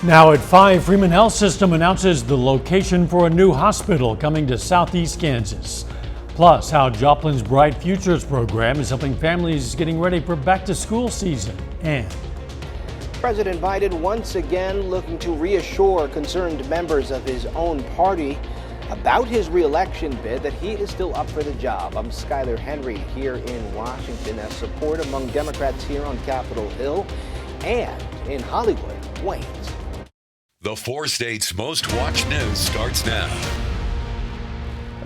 Now at 5, Freeman Health System announces the location for a new hospital coming to southeast Kansas. Plus, how Joplin's Bright Futures program is helping families getting ready for back-to-school season. And President Biden once again looking to reassure concerned members of his own party about his re-election bid that he is still up for the job. I'm Skylar Henry here in Washington as support among Democrats here on Capitol Hill and in Hollywood wanes. The 4 states' most watched news starts now.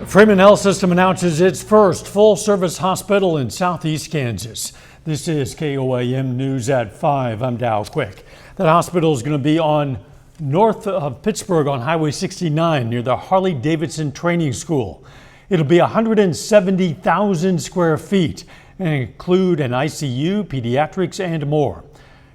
Freeman Health System announces its first full-service hospital in southeast Kansas. This is KOAM News at 5. I'm Dow Quick. That hospital is going to be on north of Pittsburgh on Highway 69 near the Harley-Davidson Training School. It'll be 170,000 square feet and include an ICU, pediatrics, and more.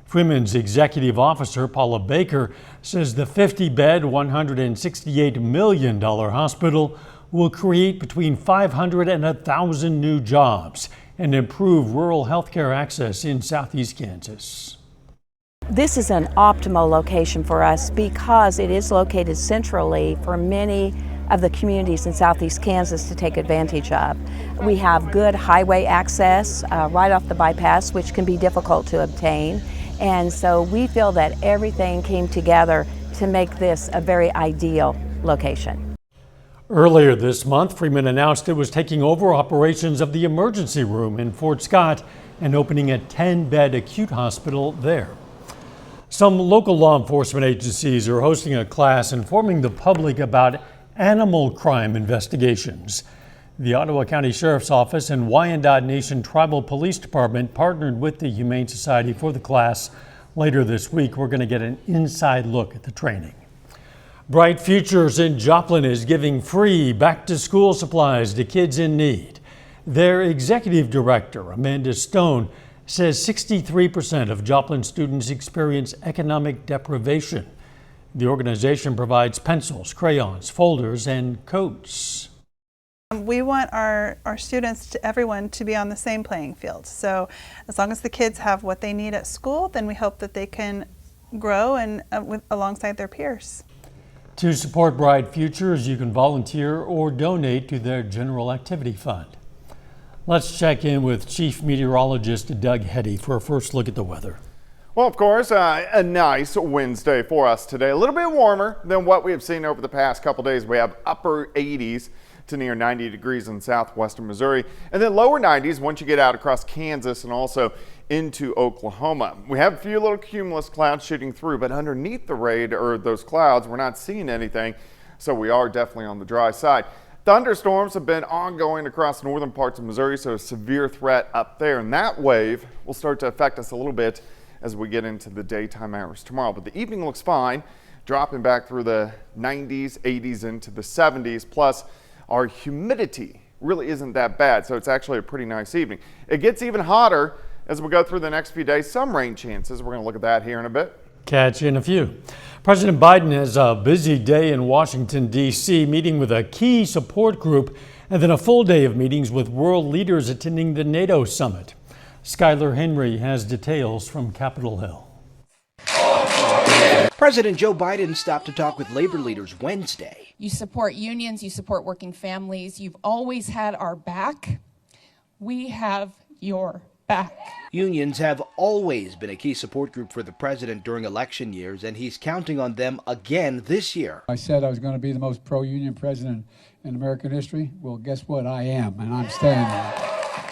Freeman's executive officer, Paula Baker, says the 50-bed, $168 million hospital will create between 500 and 1,000 new jobs and improve rural health care access in southeast Kansas. This is an optimal location for us because it is located centrally for many of the communities in southeast Kansas to take advantage of. We have good highway access right off the bypass, which can be difficult to obtain. And so we feel that everything came together to make this a very ideal location. Earlier this month, Freeman announced it was taking over operations of the emergency room in Fort Scott and opening a 10-bed acute hospital there. Some local law enforcement agencies are hosting a class informing the public about animal crime investigations. The Ottawa County Sheriff's Office and Wyandotte Nation Tribal Police Department partnered with the Humane Society for the class. Later this week, we're going to get an inside look at the training. Bright Futures in Joplin is giving free back-to-school supplies to kids in need. Their executive director, Amanda Stone, says 63% of Joplin students experience economic deprivation. The organization provides pencils, crayons, folders, and coats. We want our students, everyone, to be on the same playing field. So as long as the kids have what they need at school, then we hope that they can grow and alongside their peers. To support Bright Futures, you can volunteer or donate to their general activity fund. Let's check in with Chief Meteorologist Doug Heddy for a first look at the weather. Well, of course, a nice Wednesday for us today. A little bit warmer than what we have seen over the past couple days. We have upper 80s to near 90 degrees in southwestern Missouri, and then lower 90s once you get out across Kansas and also into Oklahoma. We have a few little cumulus clouds shooting through, but underneath the radar, or those clouds, we're not seeing anything, so we are definitely on the dry side. Thunderstorms have been ongoing across northern parts of Missouri, so a severe threat up there, and that wave will start to affect us a little bit as we get into the daytime hours tomorrow. But the evening looks fine, dropping back through the 90s, 80s into the 70s, plus our humidity really isn't that bad, so it's actually a pretty nice evening. It gets even hotter as we go through the next few days. Some rain chances. We're going to look at that here in a bit. Catch you in a few. President Biden has a busy day in Washington, D.C., meeting with a key support group and then a full day of meetings with world leaders attending the NATO summit. Skylar Henry has details from Capitol Hill. President Joe Biden stopped to talk with labor leaders Wednesday. You support unions, you support working families. You've always had our back. We have your back. Unions have always been a key support group for the president during election years, and he's counting on them again this year. I said I was going to be the most pro-union president in American history. Well, guess what? I am, and I'm staying there.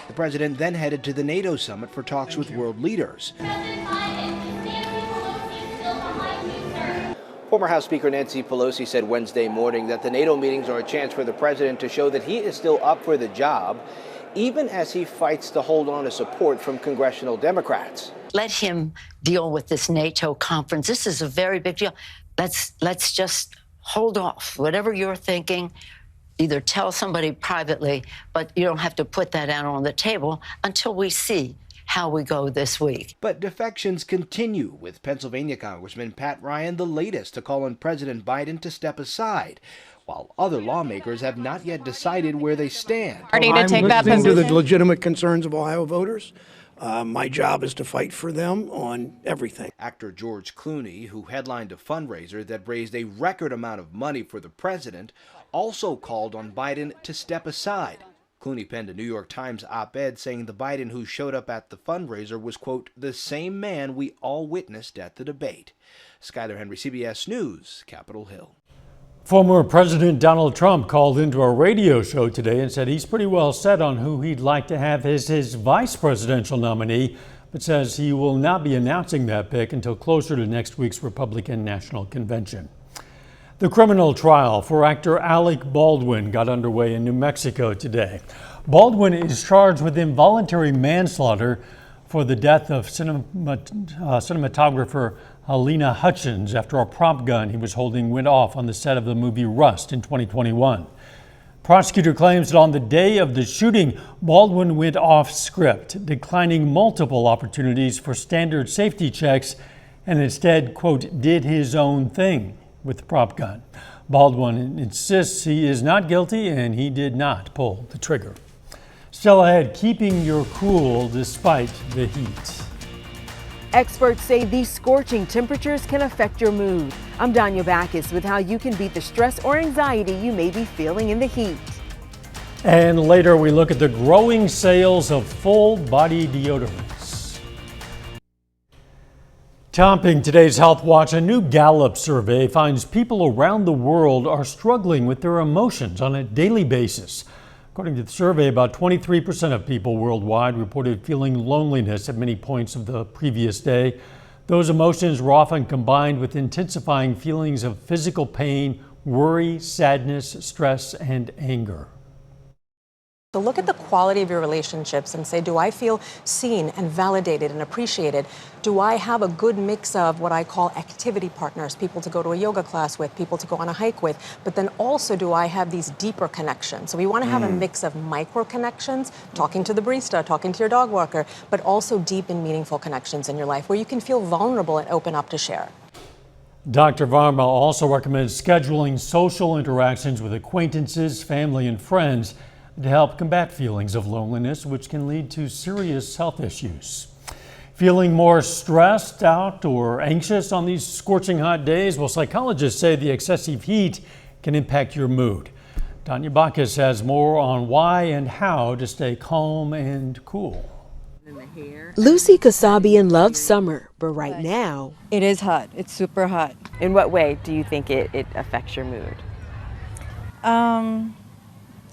The president then headed to the NATO summit for talks with world leaders. Former House Speaker Nancy Pelosi said Wednesday morning that the NATO meetings are a chance for the president to show that he is still up for the job, even as he fights to hold on to support from congressional Democrats. Let him deal with this NATO conference. This is a very big deal. Let's just hold off. Whatever you're thinking, either tell somebody privately, but you don't have to put that out on the table until we see how we go this week. But defections continue, with Pennsylvania Congressman Pat Ryan the latest to call on President Biden to step aside, while other lawmakers have not yet decided where they stand. I'm listening to the legitimate concerns of Ohio voters. My job is to fight for them on everything. Actor George Clooney, who headlined a fundraiser that raised a record amount of money for the president, also called on Biden to step aside. Clooney penned a New York Times op-ed saying the Biden who showed up at the fundraiser was, quote, the same man we all witnessed at the debate. Skyler Henry, CBS News, Capitol Hill. Former President Donald Trump called into a radio show today and said he's pretty well set on who he'd like to have as his vice presidential nominee, but says he will not be announcing that pick until closer to next week's Republican National Convention. The criminal trial for actor Alec Baldwin got underway in New Mexico today. Baldwin is charged with involuntary manslaughter for the death of cinematographer Helena Hutchins after a prop gun he was holding went off on the set of the movie Rust in 2021. Prosecutor claims that on the day of the shooting, Baldwin went off script, declining multiple opportunities for standard safety checks and instead, quote, did his own thing with the prop gun. Baldwin insists he is not guilty and he did not pull the trigger. Still ahead, keeping your cool despite the heat. Experts say these scorching temperatures can affect your mood. I'm Danya Backus with how you can beat the stress or anxiety you may be feeling in the heat. And later we look at the growing sales of full body deodorants. Topping today's Health Watch, a new Gallup survey finds people around the world are struggling with their emotions on a daily basis. According to the survey, about 23% of people worldwide reported feeling loneliness at many points of the previous day. Those emotions were often combined with intensifying feelings of physical pain, worry, sadness, stress, and anger. So look at the quality of your relationships and say, do I feel seen and validated and appreciated? Do I have a good mix of what I call activity partners, people to go to a yoga class with, people to go on a hike with, but then also do I have these deeper connections? So we want to have a mix of micro connections, talking to the barista, talking to your dog walker, but also deep and meaningful connections in your life where you can feel vulnerable and open up to share. Dr. Varma also recommends scheduling social interactions with acquaintances, family, and friends to help combat feelings of loneliness, which can lead to serious health issues. Feeling more stressed out or anxious on these scorching hot days? Well, psychologists say the excessive heat can impact your mood. Tanya Bacchus has more on why and how to stay calm and cool. Lucy Kasabian loves summer, but right now it is hot. It's super hot. In what way do you think it affects your mood?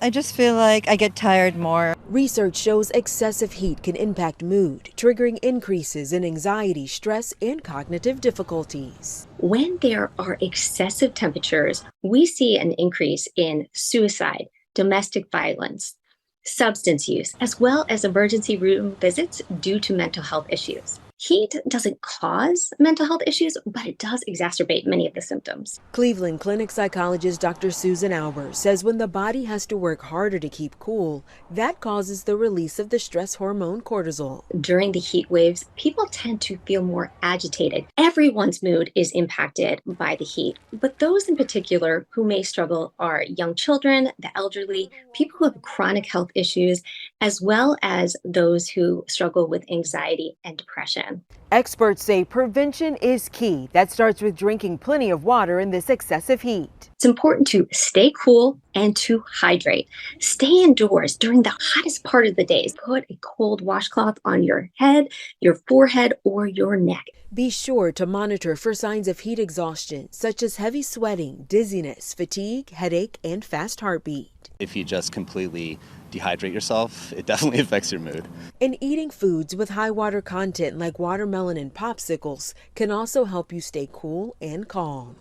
I just feel like I get tired more. Research shows excessive heat can impact mood, triggering increases in anxiety, stress, and cognitive difficulties. When there are excessive temperatures, we see an increase in suicide, domestic violence, substance use, as well as emergency room visits due to mental health issues. Heat doesn't cause mental health issues, but it does exacerbate many of the symptoms. Cleveland Clinic psychologist Dr. Susan Albers says when the body has to work harder to keep cool, that causes the release of the stress hormone cortisol. During the heat waves, people tend to feel more agitated. Everyone's mood is impacted by the heat, but those in particular who may struggle are young children, the elderly, people who have chronic health issues, as well as those who struggle with anxiety and depression. Experts say prevention is key. That starts with drinking plenty of water in this excessive heat. It's important to stay cool and to hydrate. Stay indoors during the hottest part of the days. Put a cold washcloth on your head, your forehead, or your neck. Be sure to monitor for signs of heat exhaustion, such as heavy sweating, dizziness, fatigue, headache, and fast heartbeat. If you just completely dehydrate yourself, it definitely affects your mood. And eating foods with high water content like watermelon and popsicles can also help you stay cool and calm.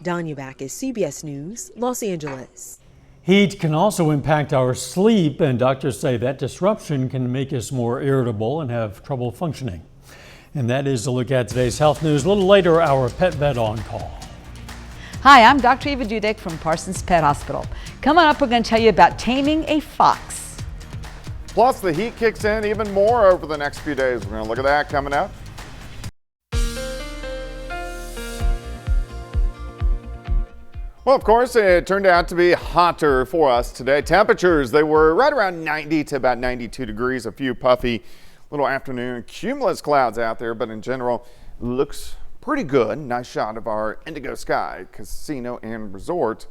Danya Bacchus, CBS News, Los Angeles. Heat can also impact our sleep, and doctors say that disruption can make us more irritable and have trouble functioning. And that is a look at today's health news. A little later, our pet vet on call. Hi, I'm Dr. Eva Dudek from Parsons Pet Hospital. Coming up, we're going to tell you about taming a fox. Plus, the heat kicks in even more over the next few days. We're going to look at that coming up. Well, of course, it turned out to be hotter for us today. Temperatures, they were right around 90 to about 92 degrees, a few puffy little afternoon cumulus clouds out there, but in general, looks pretty good. Nice shot of our Indigo Sky Casino and Resort.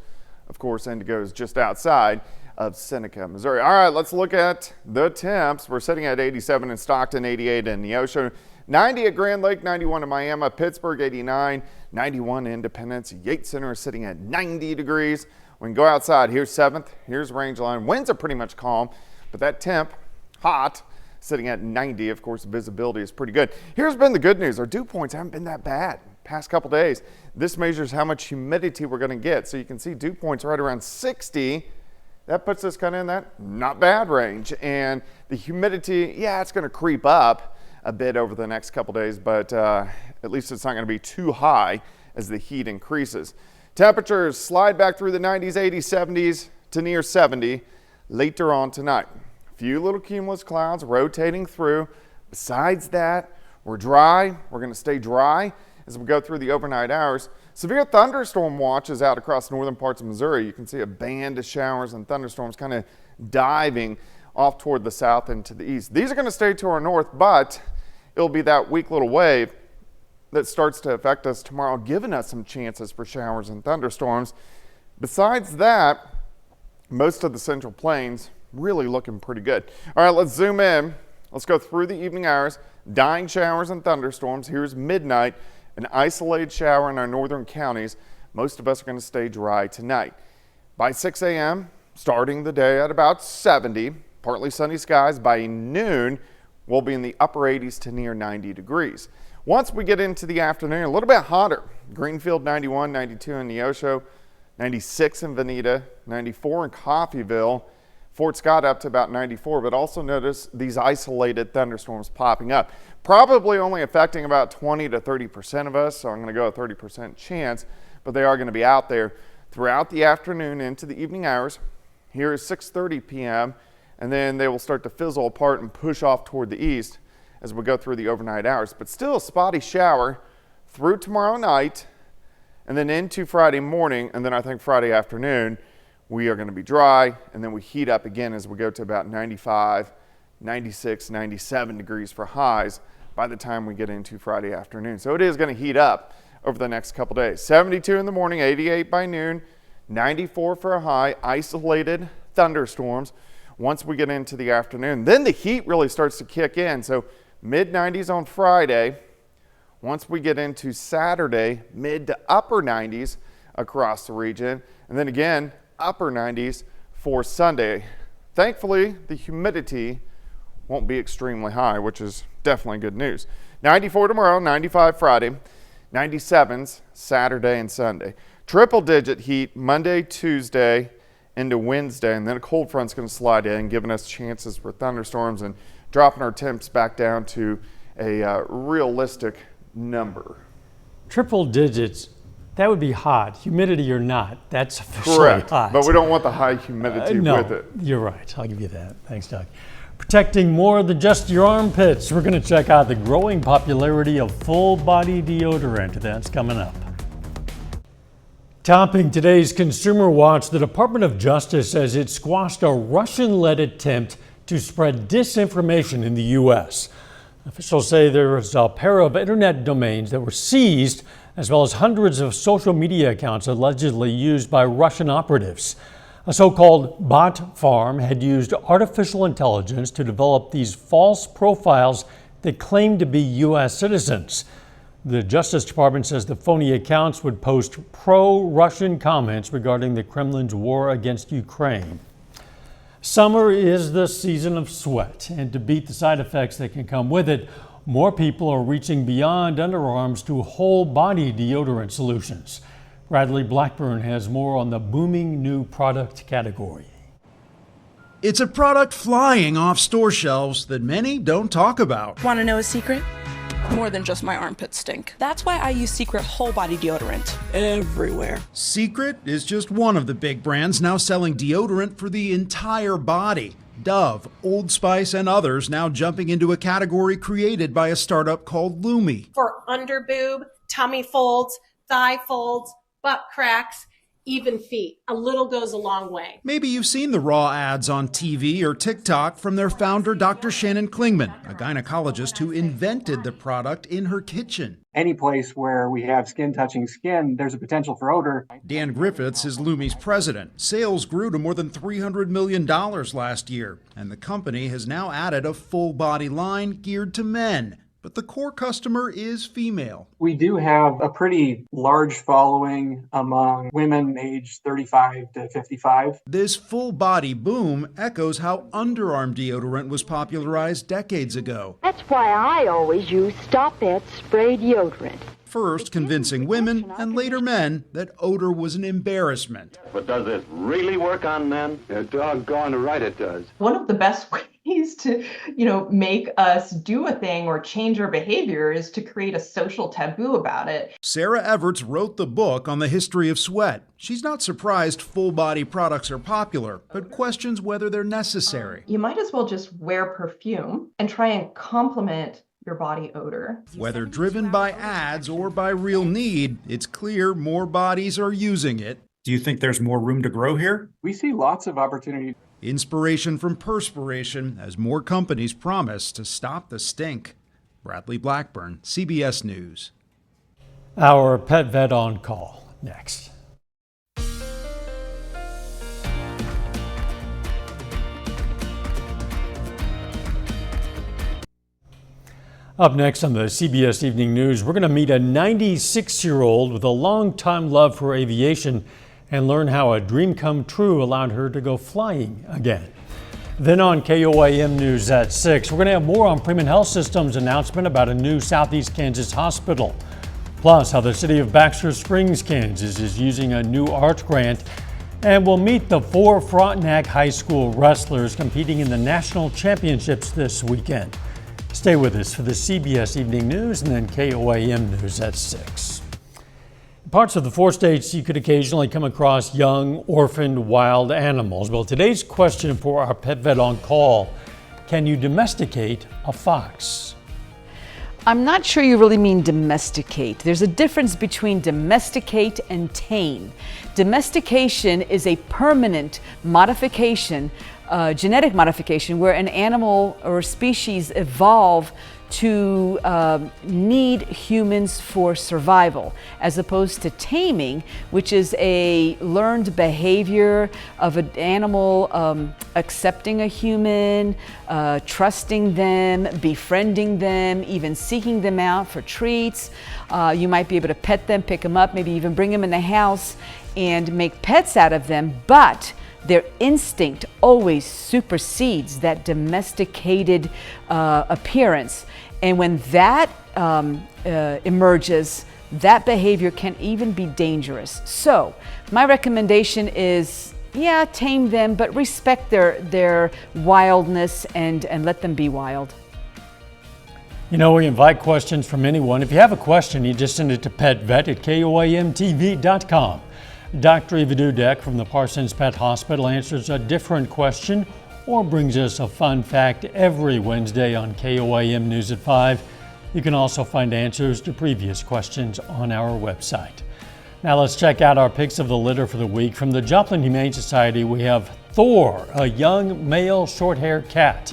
Of course, Indigo is just outside of Seneca, Missouri. All right, let's look at the temps. We're sitting at 87 in Stockton, 88 in Neosho, 90 at Grand Lake, 91 in Miami, Pittsburgh, 89, 91 in Independence. Yates Center is sitting at 90 degrees. We can go outside. Here's 7th. Here's Rangeline. Winds are pretty much calm, but that temp, hot, sitting at 90. Of course, visibility is pretty good. Here's been the good news. Our dew points haven't been that bad past couple days. This measures how much humidity we're going to get. So you can see dew points right around 60. That puts us kind of in that not bad range. And the humidity, yeah, it's going to creep up a bit over the next couple days, but at least it's not going to be too high as the heat increases. Temperatures slide back through the 90s, 80s, 70s to near 70 later on tonight. A few little cumulus clouds rotating through. Besides that, we're dry. We're going to stay dry as we go through the overnight hours. Severe thunderstorm watch is out across northern parts of Missouri. You can see a band of showers and thunderstorms kind of diving off toward the south and to the east. These are going to stay to our north, but it'll be that weak little wave that starts to affect us tomorrow, giving us some chances for showers and thunderstorms. Besides that, most of the central plains really looking pretty good. All right, let's zoom in. Let's go through the evening hours. Dying showers and thunderstorms. Here's midnight. An isolated shower in our northern counties. Most of us are going to stay dry tonight. By 6 a.m., starting the day at about 70, partly sunny skies. By noon, we'll be in the upper 80s to near 90 degrees. Once we get into the afternoon, a little bit hotter. Greenfield 91, 92 in Neosho, 96 in Veneta, 94 in Coffeyville, Fort Scott up to about 94, but also notice these isolated thunderstorms popping up. Probably only affecting about 20 to 30% of us, so I'm going to go a 30% chance, but they are going to be out there throughout the afternoon into the evening hours. Here is 6:30 p.m., and then they will start to fizzle apart and push off toward the east as we go through the overnight hours. But still a spotty shower through tomorrow night and then into Friday morning, and then I think Friday afternoon we are going to be dry, and then we heat up again as we go to about 95, 96, 97 degrees for highs by the time we get into Friday afternoon. So it is going to heat up over the next couple days. 72 in the morning, 88 by noon, 94 for a high, isolated thunderstorms once we get into the afternoon. Then the heat really starts to kick in. So mid-90s on Friday. Once we get into Saturday, mid to upper 90s across the region. And then again, upper 90s for Sunday. Thankfully, the humidity won't be extremely high, which is definitely good news. 94 tomorrow, 95 Friday, 97s Saturday and Sunday. Triple digit heat Monday, Tuesday into Wednesday, and then a cold front's going to slide in, giving us chances for thunderstorms and dropping our temps back down to a realistic number. Triple digits, that would be hot. Humidity or not, that's officially correct, hot. but we don't want the high humidity no, with it. You're right. I'll give you that. Thanks, Doug. Protecting more than just your armpits, we're going to check out the growing popularity of full-body deodorant. That's coming up. Topping today's Consumer Watch, the Department of Justice says it squashed a Russian-led attempt to spread disinformation in the U.S. Officials say there was a pair of internet domains that were seized, as well as hundreds of social media accounts allegedly used by Russian operatives. A so-called bot farm had used artificial intelligence to develop these false profiles that claimed to be U.S. citizens. The Justice Department says the phony accounts would post pro-Russian comments regarding the Kremlin's war against Ukraine. Summer is the season of sweat, and to beat the side effects that can come with it, more people are reaching beyond underarms to whole-body deodorant solutions. Bradley Blackburn has more on the booming new product category. It's a product flying off store shelves that many don't talk about. Want to know a secret? More than just my armpits stink. That's why I use Secret Whole Body Deodorant everywhere. Secret is just one of the big brands now selling deodorant for the entire body. Dove, Old Spice, and others now jumping into a category created by a startup called Lumi. For under boob, tummy folds, thigh folds, butt cracks, even feet. A little goes a long way. Maybe you've seen the raw ads on TV or TikTok from their founder, Dr. Shannon Klingman, a gynecologist who invented the product in her kitchen. Any place where we have skin touching skin, there's a potential for odor. Dan Griffiths is Lumi's president. Sales grew to more than $300 million last year, and the company has now added a full body line geared to men. But the core customer is female. We do have a pretty large following among women aged 35 to 55. This full body boom echoes how underarm deodorant was popularized decades ago. That's why I always use Stop It spray deodorant. First convincing women and later men that odor was an embarrassment. But does it really work on men? Yeah, doggone right it does. One of the best ways to, make us do a thing or change our behavior is to create a social taboo about it. Sarah Everts wrote the book on the history of sweat. She's not surprised full-body products are popular, but questions whether they're necessary. You might as well just wear perfume and try and complement your body odor. Whether driven by ads or by real need, it's clear more bodies are using it. Do you think there's more room to grow here? We see lots of opportunity. Inspiration from perspiration as more companies promise to stop the stink. Bradley Blackburn, CBS News. Our pet vet on call next. Up next on the CBS Evening News, we're going to meet a 96-year-old with a long-time love for aviation and learn how a dream come true allowed her to go flying again. Then on KOAM News at 6, we're going to have more on Freeman Health System's announcement about a new Southeast Kansas hospital. Plus, how the city of Baxter Springs, Kansas is using a new art grant. And we'll meet the 4 Frontenac High School wrestlers competing in the national championships this weekend. Stay with us for the CBS Evening News and then KOAM News at 6. In parts of the 4 states, you could occasionally come across young, orphaned wild animals. Well, today's question for our pet vet on call, can you domesticate a fox? I'm not sure you really mean domesticate. There's a difference between domesticate and tame. Domestication is a permanent modification, genetic modification, where an animal or species evolve to need humans for survival, as opposed to taming, which is a learned behavior of an animal accepting a human, trusting them, befriending them, even seeking them out for treats. You might be able to pet them, pick them up, maybe even bring them in the house and make pets out of them, but their instinct always supersedes that domesticated appearance. And when that emerges, that behavior can even be dangerous. So my recommendation is, yeah, tame them, but respect their wildness and let them be wild. You know, we invite questions from anyone. If you have a question, you just send it to petvet@koamtv.com. Dr. Eva Dudek from the Parsons Pet Hospital answers a different question or brings us a fun fact every Wednesday on KOAM News at 5. You can also find answers to previous questions on our website. Now let's check out our picks of the litter for the week. From the Joplin Humane Society, we have Thor, a young male short-haired cat.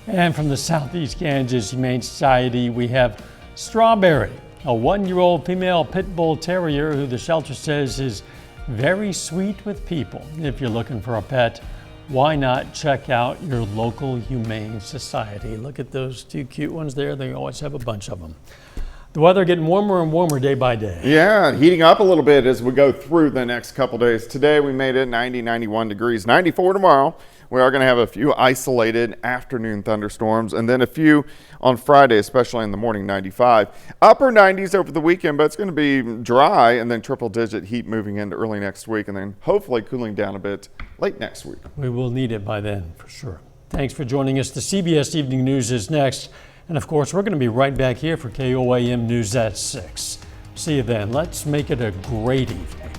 And from the Southeast Kansas Humane Society, we have Strawberry, a 1-year-old female pit bull terrier who the shelter says is very sweet with people. If you're looking for a pet, why not check out your local Humane Society? Look at those 2 cute ones there. They always have a bunch of them. The weather getting warmer and warmer day by day. Yeah, heating up a little bit as we go through the next couple days. Today we made it 90, 91 degrees, 94 tomorrow. We are going to have a few isolated afternoon thunderstorms and then a few on Friday, especially in the morning, 95. Upper 90s over the weekend, but it's going to be dry and then triple-digit heat moving into early next week and then hopefully cooling down a bit late next week. We will need it by then for sure. Thanks for joining us. The CBS Evening News is next. And of course, we're going to be right back here for KOAM News at 6. See you then. Let's make it a great evening.